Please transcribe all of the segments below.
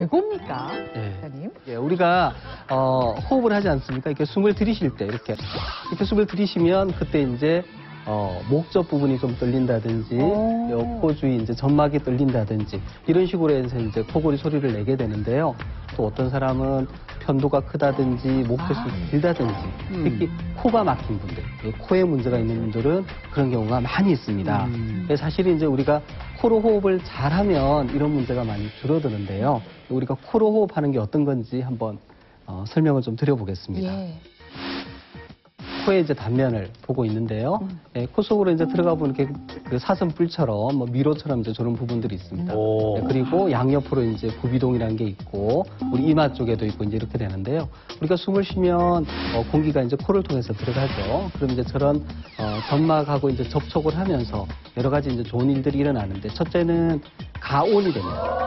왜입니까, 네. 박사님? 예, 우리가 호흡을 하지 않습니까? 이렇게 숨을 들이쉴 때 이렇게 숨을 들이쉬면 그때 이제 목젖 부분이 좀 떨린다든지 코 주위 이제 점막이 떨린다든지 이런 식으로 해서 이제 코골이 소리를 내게 되는데요. 또 어떤 사람은 편도가 크다든지 목젖이 길다든지 특히 코가 막힌 분들, 코에 문제가 있는 분들은 그런 경우가 많이 있습니다. 사실은 이제 우리가 코로 호흡을 잘하면 이런 문제가 많이 줄어드는데요. 우리가 코로 호흡하는 게 어떤 건지 한번 설명을 좀 드려보겠습니다. 예. 코의 이제 단면을 보고 있는데요. 예, 코 속으로 이제 들어가 보면 이렇게 그 사슴뿔처럼 뭐 미로처럼 이제 저런 부분들이 있습니다. 예, 그리고 양옆으로 이제 구비동이라는 게 있고 우리 이마 쪽에도 있고 이제 이렇게 되는데요. 우리가 숨을 쉬면 공기가 이제 코를 통해서 들어가죠. 그럼 이제 저런 점막하고 이제 접촉을 하면서 여러 가지 이제 좋은 일들이 일어나는데 첫째는 가온이 됩니다.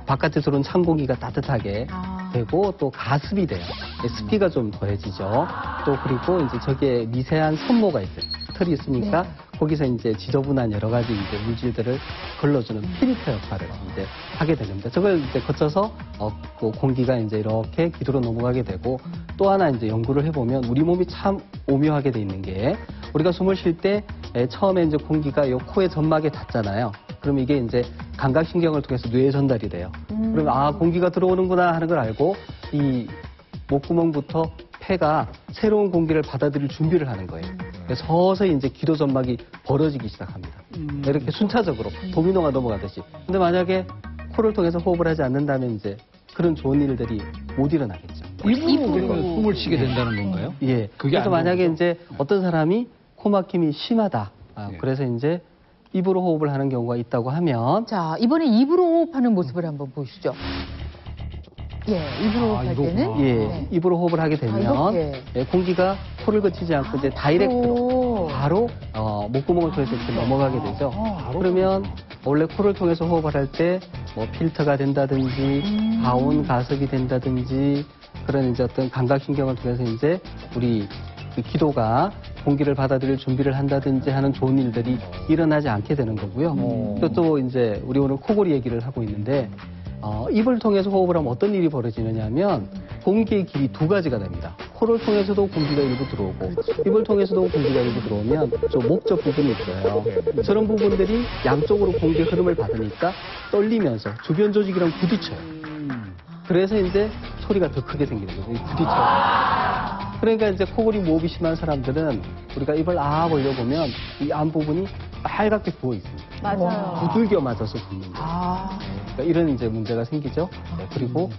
바깥에 들어온 찬 공기가 따뜻하게 되고 또 가습이 돼요. 습기가 좀 더해지죠. 또 그리고 이제 저기에 미세한 손모가 있어요. 털이 있으니까 거기서 이제 지저분한 여러 가지 이제 물질들을 걸러주는 필터 역할을 이제 하게 되는데 저걸 이제 거쳐서 그 공기가 이제 이렇게 기도로 넘어가게 되고 또 하나 이제 연구를 해보면 우리 몸이 참 오묘하게 돼 있는 게 우리가 숨을 쉴 때 처음에 이제 공기가 요 코의 점막에 닿잖아요. 그럼 이게 이제 감각신경을 통해서 뇌에 전달이 돼요. 그러면 공기가 들어오는구나 하는 걸 알고 이 목구멍부터 폐가 새로운 공기를 받아들일 준비를 하는 거예요. 그래서 서서히 이제 기도 점막이 벌어지기 시작합니다. 이렇게 순차적으로 도미노가 넘어가듯이. 근데 만약에 코를 통해서 호흡을 하지 않는다면 이제 그런 좋은 일들이 못 일어나겠죠. 입으로 숨을 쉬게 된다는 건가요? 예. 그래서 만약에 이제 어떤 사람이 코막힘이 심하다. 그래서 이제 입으로 호흡을 하는 경우가 있다고 하면 자, 이번에 입으로 호흡하는 모습을 한번 보시죠. 예, 입으로 호흡할 때는 예, 입으로 호흡을 하게 되면 공기가 코를 거치지 않고 이제 다이렉트로 바로 목구멍을 통해서 이렇게 넘어가게 되죠. 그러면 원래 코를 통해서 호흡을 할 때 뭐 필터가 된다든지 가온 가습이 된다든지 그런 이제 어떤 감각신경을 통해서 이제 우리 그 기도가 공기를 받아들일 준비를 한다든지 하는 좋은 일들이 일어나지 않게 되는 거고요. 또 이제 우리 오늘 코골이 얘기를 하고 있는데 입을 통해서 호흡을 하면 어떤 일이 벌어지느냐 하면 공기의 길이 두 가지가 됩니다. 코를 통해서도 공기가 일부 들어오고 입을 통해서도 공기가 일부 들어오면 저 목젖 부분이 있어요. 저런 부분들이 양쪽으로 공기의 흐름을 받으니까 떨리면서 주변 조직이랑 부딪혀요. 그래서 이제 소리가 더 크게 생기는 거죠. 부딪혀요. 그러니까 이제 코골이 모흡이 심한 사람들은 우리가 입을 벌려보면 이 안 부분이 빨갛게 부어 있습니다. 맞아요. 두들겨 맞아서 죽는 거예요. 그러니까 이런 이제 문제가 생기죠. 그리고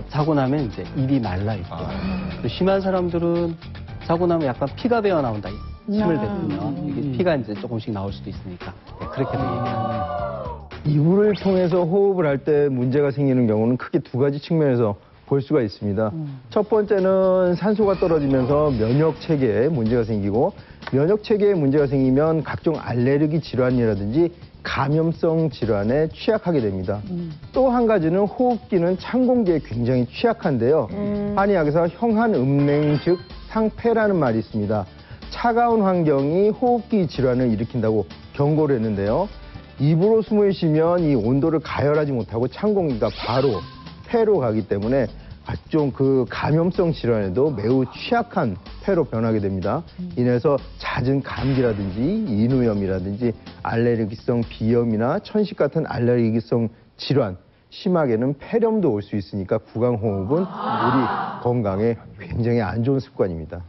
자고 나면 이제 입이 말라 있고 심한 사람들은 자고 나면 약간 피가 배어 나온다. 침을 뱉으면 이게 피가 이제 조금씩 나올 수도 있으니까 그렇게도 얘기합니다. 이불을 통해서 호흡을 할 때 문제가 생기는 경우는 크게 두 가지 측면에서 볼 수가 있습니다. 첫 번째는 산소가 떨어지면서 면역 체계에 문제가 생기고 면역 체계에 문제가 생기면 각종 알레르기 질환이라든지 감염성 질환에 취약하게 됩니다. 또 한 가지는 호흡기는 찬 공기에 굉장히 취약한데요. 한의학에서 형한음냉 즉 상폐라는 말이 있습니다. 차가운 환경이 호흡기 질환을 일으킨다고 경고를 했는데요. 입으로 숨을 쉬면 이 온도를 가열하지 못하고 찬 공기가 바로 폐로 가기 때문에 각종 그 감염성 질환에도 매우 취약한 폐로 변하게 됩니다. 인해서 잦은 감기라든지 인후염이라든지 알레르기성 비염이나 천식 같은 알레르기성 질환, 심하게는 폐렴도 올 수 있으니까 구강호흡은 우리 건강에 굉장히 안 좋은 습관입니다.